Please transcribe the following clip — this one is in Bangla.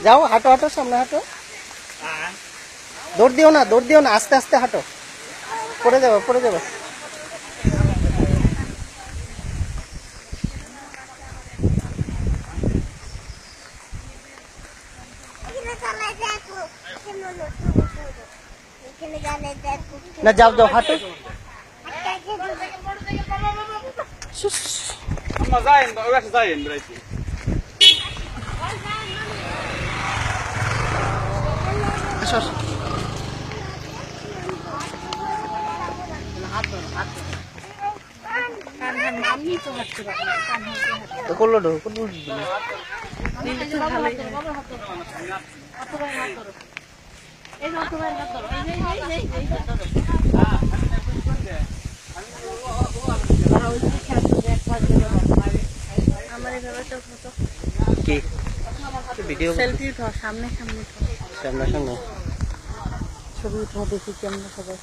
যাও, হাঁটো হাঁটো, সামনে হাঁটো। দৌড় দিও না, আস্তে আস্তে হাঁটো, পড়ে যাবে, পড়ে যাবে। না, যাও যাও, হাঁটো। আসো, আসো। করলো ডো, করলো। কি ভিডিও সেলফি ধর, সামনে সামনে সামনে সামনে ছবি উঠা, দেখি কেমন সবাই।